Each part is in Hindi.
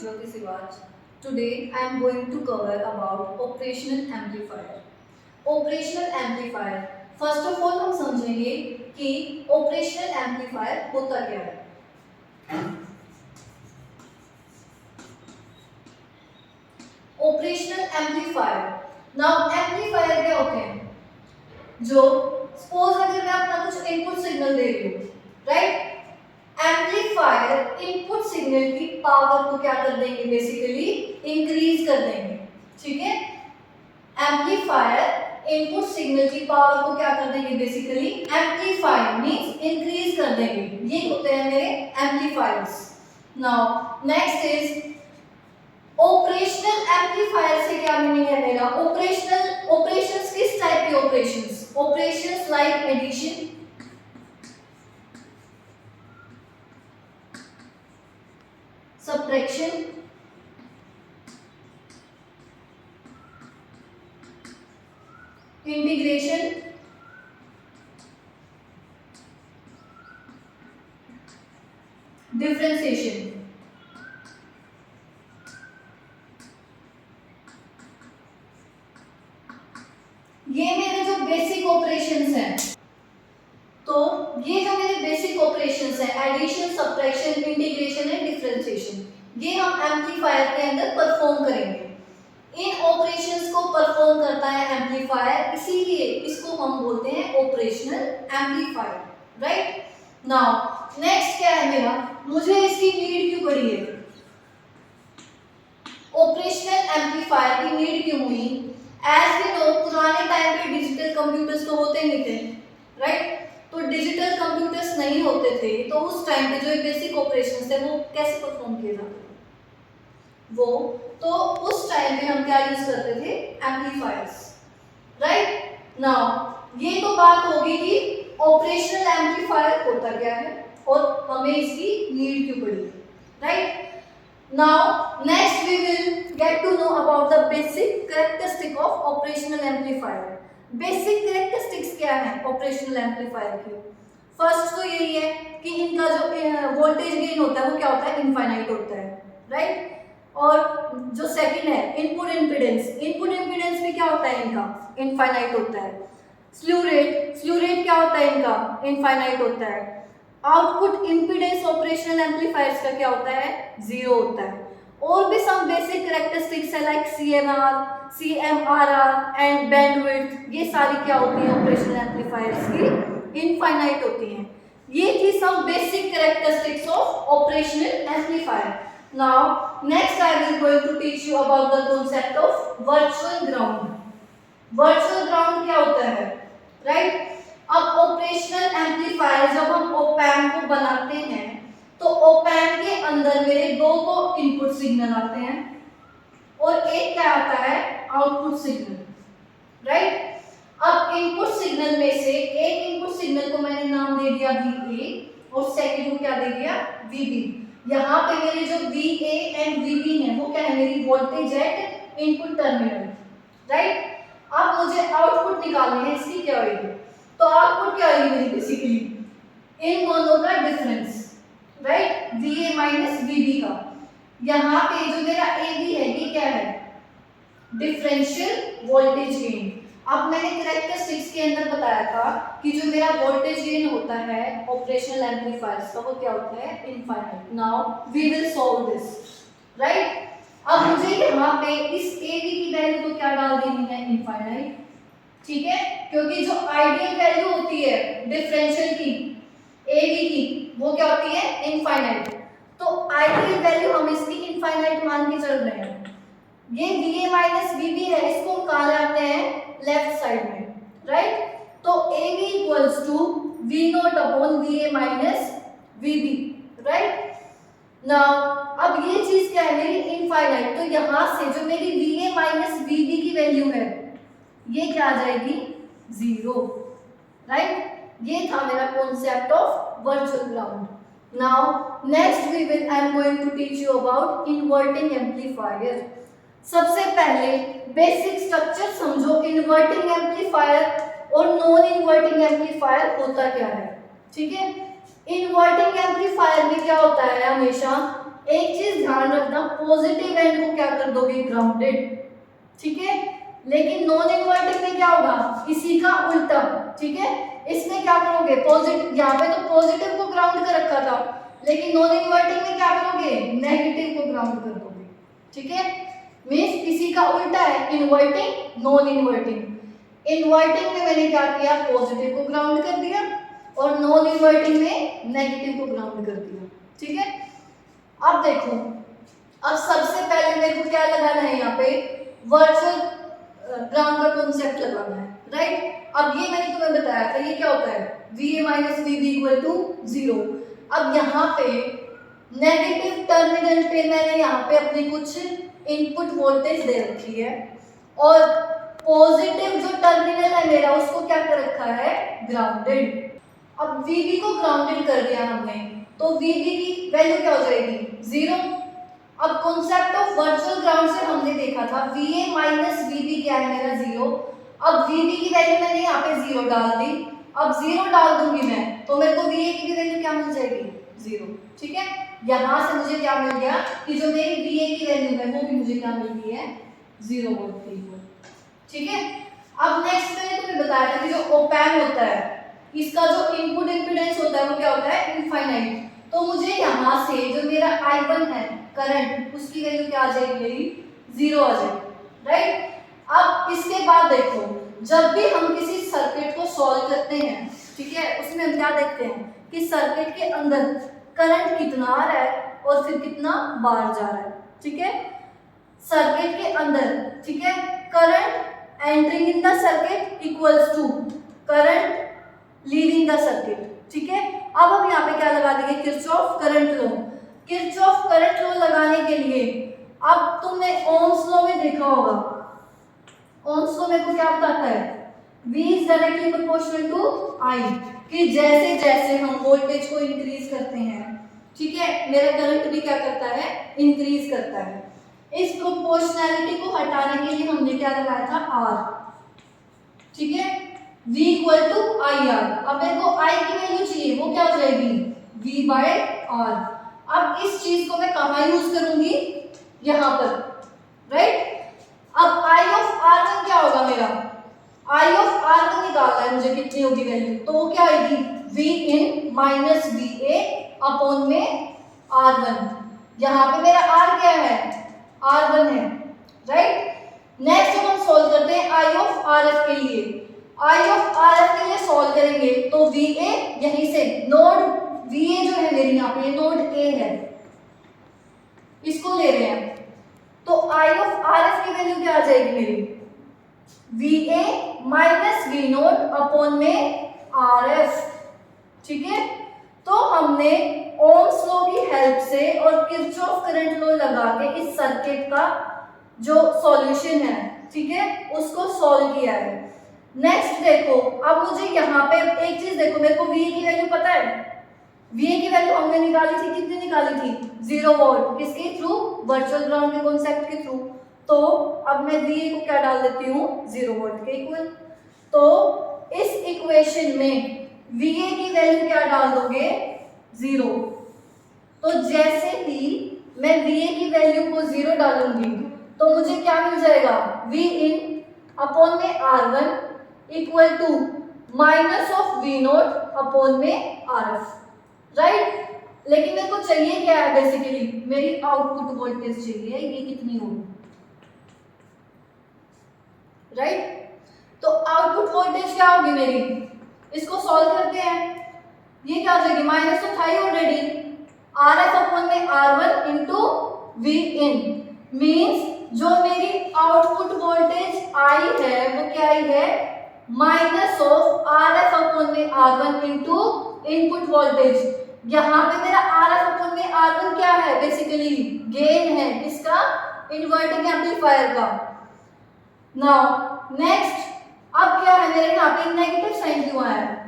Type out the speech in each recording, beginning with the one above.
Jyoti Sivaj. Today I am going to cover about operational amplifier. Operational amplifier. First of all हम समझेंगे कि operational amplifier होता क्या है. Operational amplifier. Now amplifier क्या होते हैं? जो suppose अगर मैं अपना कुछ input signal दे रही हूँ, right? एम्पलीफायर इनपुट सिग्नल की पावर को क्या कर देंगे, बेसिकली इंक्रीज कर देंगे. ठीक है, एम्पलीफायर इनपुट सिग्नल की पावर को क्या कर देंगे, बेसिकली एम्पलीफाई मींस इंक्रीज कर देंगे. ये होते हैं मेरे amplifiers. Now next is operational amplifier से क्या मीनिंग है मेरा. ऑपरेशंस किस टाइप के operations like addition, subtraction, integration, differentiation. ये मेरे जो बेसिक ऑपरेशंस हैं, तो ये जो मेरे बेसिक ऑपरेशंस हैं, addition, subtraction, integration and differentiation, ये हम एम्पलीफायर के अंदर परफॉर्म करेंगे. इन ऑपरेशंस को परफॉर्म करता है एम्पलीफायर, इसीलिए इसको हम बोलते हैं operational amplifier. Right. Now next क्या है मेरा, मुझे इसकी नीड क्यों पड़ी है, ऑपरेशनल एम्पलीफायर की नीड क्यों हुई. एज वी नो पुराने टाइम पे डिजिटल कंप्यूटर्स तो होते नहीं थे. राइट. तो डिजिटल कंप्यूटर्स नहीं होते थे, तो उस टाइम पे जो बेसिक ऑपरेशंस थे वो कैसे परफॉर्म किए जाते थे, वो तो उस टाइम पे हम क्या यूज करते थे, एम्पलीफायर्स. राइट. नाउ ये तो बात होगी कि ऑपरेशनल एम्पलीफायर होता क्या है और हमें इसकी नीड क्यों पड़ी. Right. Now next we will get to know about the basic characteristic of operational amplifier. Basic characteristics क्या है ऑपरेशनल एम्पलीफायर की. फर्स्ट तो यही है कि इनका जो वोल्टेज गेन होता है वो क्या होता है, इनफाइनाइट होता है. राइट. और जो सेकंड है इनपुट इम्पीडेंस भी क्या होता है इनका, इनफाइनाइट होता है. स्लू रेट क्या होता है इनका, इनफाइनाइट होता है. आउटपुट इम्पीडेंस ऑपरेशनल एम्पलीफायर्स का क्या होता है, 0 होता है. और भी सम बेसिक कैरेक्टरिस्टिक्स है लाइक CMRR एंड बैंडविड्थ, ये सारी क्या होती है ऑपरेशनल एम्पलीफायर्स की, इनफाइनाइट होती हैं. ये थी some basic characteristics of operational amplifier. Now next I will going to teach you about the concept of virtual ground. Virtual ground क्या होता है. राइट. अब ऑपरेशनल एम्पलीफायर जब हम ऑप एम्प को बनाते हैं तो ऑप एम्प के अंदर मेरे दो इनपुट सिग्नल आते हैं और एक क्या आता है, आउटपुट सिग्नल. राइट. अब इनपुट सिग्नल में से एक इनपुट सिग्नल को मैंने नाम दे दिया VA और सेकंड को क्या दे दिया, VB. यहाँ पे मेरे जो VA एंड VB है वो क्या है, मेरी voltage at input terminal. Right. अब मुझे आउटपुट निकालने हैं, इसकी क्या होगी, तो आउटपुट क्या होगी मेरी, बेसिकली इन दोनों का difference. Right. VA minus VB का. यहाँ पे जो मेरा AB है ये क्या है, डिफरेंशियल वोल्टेज गेन. अब मैंने कैरेक्टरिस्टिक्स के अंदर बताया था कि जो मेरा वोल्टेज गेन होता है ऑपरेशनल एम्पलीफायर्स का वो क्या होता है, infinite. Now we will solve this. Right. अब मुझे यहाँ पे इस AB की वैल्यू को क्या डाल देनी है, इनफाइनाइट. ठीक है, क्योंकि जो आइडियल वैल्यू होती है डिफरेंशियल की AB की वो क्या होती है, इनफाइनाइट. तो आइडियल वैल्यू हम इसकी इनफाइनाइट मान के चल रहे हैं. ये VA माइनस VB है, इसको कहाँ ले आते हैं, लेफ्ट साइड में. राइट. तो AB equals to V naught upon VA minus VB. Right. Now अब ये चीज क्या है मेरी, इनफाइनाइट. तो यहाँ से जो मेरी VA माइनस VB की वैल्यू है ये क्या आ जाएगी, 0. राइट. ये था मेरा concept of virtual ground. Now next we will I am going to teach you about inverting amplifier. सबसे पहले बेसिक स्ट्रक्चर समझो, इन्वर्टिंग एम्पलीफायर और नॉन इन्वर्टिंग एम्पलीफायर होता क्या है. ठीक है. इन्वर्टिंग एम्पलीफायर में क्या होता है, हमेशा एक चीज ध्यान रखना, पॉजिटिव एंड को क्या कर दोगे, ग्राउंडेड, ठीक है। लेकिन नॉन इन्वर्टिंग में क्या होगा, इसी का उल्टा, ठीक है। इसमें क्या करोगे, पॉजिटिव, यहाँ पे तो पॉजिटिव को ग्राउंड कर रखा था, लेकिन नॉन इन्वर्टिंग में क्या करोगे, नेगेटिव को ग्राउंड कर दोगे, ठीक है। मींस इसी का उल्टा है, इन्वर्टिंग नॉन इन्वर्टिंग। इन्वर्टिंग में मैंने क्या किया, पॉजिटिव को ग्राउंड कर दिया, और नॉन इन्वर्टिंग में नेगेटिव को ग्राउंड कर दिया, ठीक है। अब देखो, अब सबसे पहले मेरे को क्या लगाना है, यहाँ पे वर्चुअल ग्राउंड का कॉन्सेप्ट लगाना है, राइट। अब ये मैंने तुम्हें बताया था, ये क्या होता है, VA minus VB equal to 0। अब यहाँ पे नेगेटिव टर्मिनल पे मैंने यहाँ पे अपनी कुछ इनपुट वोल्टेज दे रखी है, और पॉजिटिव जो टर्मिनल है मेरा, उसको क्या कर रखा है, ग्राउंडेड। अब VB को ग्राउंडेड कर दिया हमने, तो VB की वैल्यू क्या हो जाएगी, 0। अब कॉन्सेप्ट ऑफ वर्चुअल ग्राउंड से हमने देखा था VA माइनस VB क्या है मेरा, 0। अब VB की वैल्यू मैंने यहाँ पे 0 डाल दी, अब 0 डाल दूंगी मैं, तो मेरे को VA की भी वैल्यू क्या मिल जाएगी, 0, ठीक है। यहाँ से मुझे क्या मिल गया कि जो मेरी VA की वैल्यू है वो भी मुझे क्या मिल गई है, 0 वोल्ट की, ठीक है। अब नेक्स्ट मैंने तुम्हें बताया था कि जो ऑप एम्प होता है, इसका जो इनपुट इंपीडेंस होता है वो क्या होता है, इनफाइनाइट। तो मुझे यहाँ से जो मेरा I1 है करंट, उसकी वैल्यू क्या आ जाएगी, मेरी 0 आ जाएगी, राइट। अब इसके बाद देखो, जब भी हम किसी सर्किट को सॉल्व करते हैं, ठीक है, उसमें हम क्या देखते हैं कि सर्किट के अंदर करंट कितना आ रहा है और फिर कितना बाहर जा रहा है, ठीक है। सर्किट के अंदर, ठीक है, current entering in the circuit equals to current leaving the circuit, ठीक है। अब हम यहाँ पे क्या लगा देंगे, Kirchhoff current law. Kirchhoff current law लगाने के लिए, अब तुमने ओम्स लॉ में देखा होगा, ओम्स लॉ मेरे को क्या बताता है, V is directly proportional to I, कि जैसे जैसे हम वोल्टेज को इंक्रीज करते हैं, ठीक है, मेरा करंट भी क्या करता है, इंक्रीज करता है। इस प्रोपोर्शनैलिटी को हटाने के लिए हमने क्या लगाया था, R, ठीक है, V इक्वल टू IR। अब मेरे को I की वैल्यू चाहिए, वो क्या हो जाएगी, V बाय R। अब इस चीज को मैं कहाँ यूज करूंगी, यहाँ पर, राइट। अब I ऑफ R1 क्या होगा मेरा, I ऑफ R1 निकालना है मुझे, कितनी होगी वैल्यू, तो वो क्या आएगी, V इन माइनस VA अपॉन में R1। यहाँ पे मेरा R क्या है, R1 है, राइट। नेक्स्ट हम सॉल्व करते हैं I ऑफ RF के लिए। I ऑफ RF के लिए सॉल्व करेंगे तो VA यहीं से, नोड VA जो है मेरी यहाँ पे नोड A है, इसको ले रहे हैं, तो I ऑफ RF की वैल्यू क्या आ जाएगी मेरी, VA minus V naught upon में RF, ठीक है। तो हमने ओम्स लॉ की हेल्प से और किरचॉफ करंट लॉ लगा के इस सर्किट का जो सॉल्यूशन है, ठीक है, उसको सॉल्व किया है। नेक्स्ट देखो, अब मुझे यहाँ पे एक चीज देखो, मेरे को VA की वैल्यू पता है, VA की वैल्यू हमने निकाली थी, कितनी निकाली थी, 0 वोल्ट, किसके थ्रू, वर्चुअल ग्राउंड के कॉन्सेप्ट के थ्रू। तो अब मैं VA को क्या डाल देती हूँ, 0 वोल्ट के इक्वल। तो इस इक्वेशन में VA की वैल्यू क्या डाल दोगे, 0। तो जैसे ही मैं VA की वैल्यू को 0 डालूंगी तो मुझे क्या मिल जाएगा, V इन अपॉन में R1 equal to minus of V naught upon में RF, राइट। लेकिन मेरे को चाहिए क्या है, बेसिकली मेरी आउटपुट वोल्टेज चाहिए, ये कितनी होगी, राइट। तो आउटपुट वोल्टेज क्या होगी मेरी, इसको सॉल्व करते हैं, ये क्या हो जाएगी, माइनस तो था ही ऑलरेडी, RF अपॉन में R1 इंटू V इन, मीन्स जो मेरी आउटपुट वोल्टेज I है वो क्या आई है, माइनस ऑफ RF अपॉन में R1 इंटू इनपुट वोल्टेज। यहाँ पे मेरा RF अपॉन में R1 क्या है, बेसिकली गेन है, किसका, इन्वर्टिंग एम्पलीफायर का। नाउ नेक्स्ट, अब क्या है मेरे यहाँ पे नेगेटिव साइन क्यों आया है,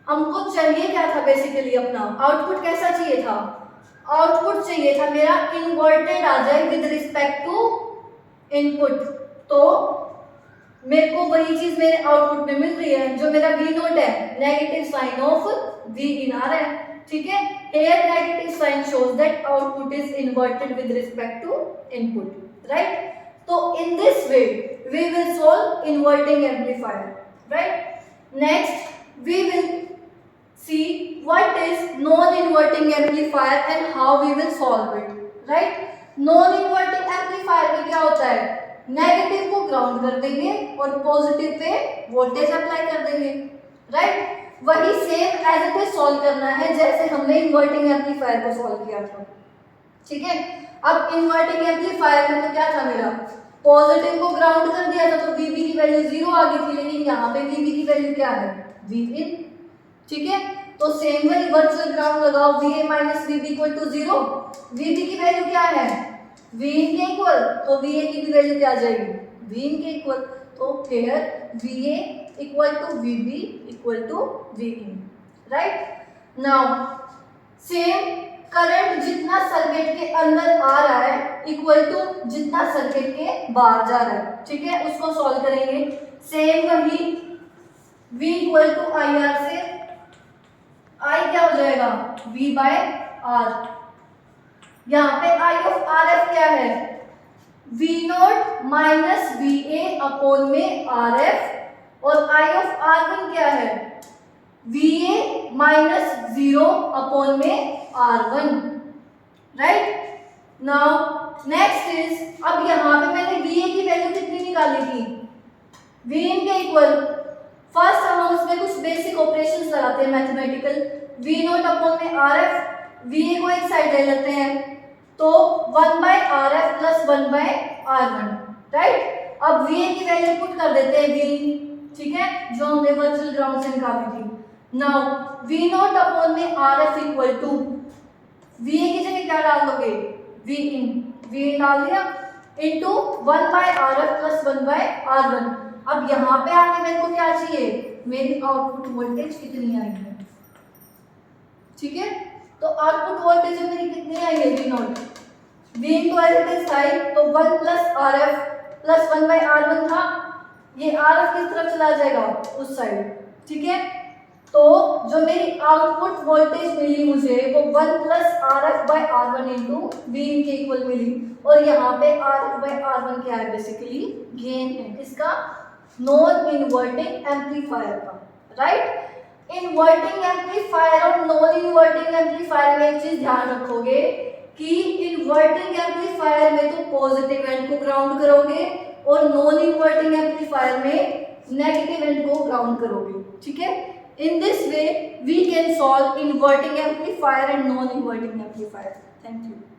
हमको चाहिए क्या था, बेसिकली अपना आउटपुट कैसा चाहिए था, आउटपुट चाहिए था मेरा इन्वर्टेड आ जाए विद रिस्पेक्ट टू इनपुट। तो मेरे को वही चीज मेरे आउटपुट में मिल रही है, जो मेरा V नोट है, नेगेटिव साइन ऑफ V इन आ रहा है, ठीक है। here negative sign shows that output is inverted with respect to input, right? So in this way we will solve inverting amplifier, right? Next we will see what is non-inverting amplifier and how we will solve it, right? Non-inverting amplifier में क्या होता है, नेगेटिव को ग्राउंड कर देंगे और पॉजिटिव पे वोल्टेज अप्लाई कर देंगे, राइट? वही same as it is solve करना है जैसे हमने इन्वर्टिंग एम्पलीफायर को सॉल्व किया था, ठीक है? अब इन्वर्टिंग एम्पलीफायर में तो क्या था मेरा, पॉजिटिव को ग्राउंड कर दिया था तो VB की वैल्यू 0 आ गई थी, लेकिन यहाँ पे VB की वैल्यू क्या है, Vin, ठीक है? तो सेम वही वर्चुअल ग्राउंड लगाओ, VA minus VB equal to 0, VB की वैल्यू क्या है, Vin के इक्वल, तो VA की भी वैल्यू क्या आ जाएगी, Vin के इक्वल, तो here VA equal to VB equal to Vin, right? Now same current जितना सर्किट के अंदर आ रहा है इक्वल टू जितना सर्किट के बाहर जा रहा है, ठीक है? उसको सॉल्व करेंगे, सेम वही V इक्वल टू IR से I क्या हो जाएगा, V बाय R, यहाँ पे I ऑफ RF क्या है, V not minus VA upon में RF, और I ऑफ R1 क्या है, VA माइनस 0 अपॉन में R1, right? Now next is, अब यहाँ पे मैंने VA की वैल्यू कितनी निकाली थी, Vin के इक्वल, फर्स्ट हम उसमें कुछ बेसिक ऑपरेशंस लगाते हैं मैथमेटिकल, V नॉट अपॉन में RF, VA को एक साइड ले लेते हैं तो 1 by RF plus 1 by R1, right? अब VA की वैल्यू पुट कर देते हैं Vin, ठीक है, जो हमने वर्चुअल ग्राउंड से निकाली थी। नाउ V नॉट अपॉन में RF इक्वल टू, VA की जगह क्या डाल दोगे, Vin डाल दिया, into 1 by RF plus 1 by R1। अब यहाँ पे आके मेरे को क्या चाहिए, मेरी आउटपुट वोल्टेज कितनी आई है, ठीक है? तो आउटपुट वोल्टेज मेरी कितनी आई है, V नॉट, Vin तो एज इट इज था, तो 1 plus RF plus 1 by R1 था, ये RF किस तरफ चला जाएगा, उस साइड, ठीक है? तो जो मेरी आउटपुट वोल्टेज मिली मुझे वो 1 plus RF by R1 into Vin के इक्वल मिली, और यहाँ पे RF बाय R1 क्या है, बेसिकली गेन है, किसका, नॉन इन्वर्टिंग एम्पलीफायर का, राइट? इन्वर्टिंग एम्पलीफायर और नॉन इन्वर्टिंग एम्पलीफायर में एक चीज ध्यान रखोगे कि इन्वर्टिंग एम्पलीफायर में तो पॉजिटिव एंड को ग्राउंड करोगे और नॉन इन्वर्टिंग एम्पलीफायर में नेगेटिव एंड को ग्राउंड करोगे, ठीक है? In this way we can solve inverting amplifier and non-inverting amplifier. Thank you.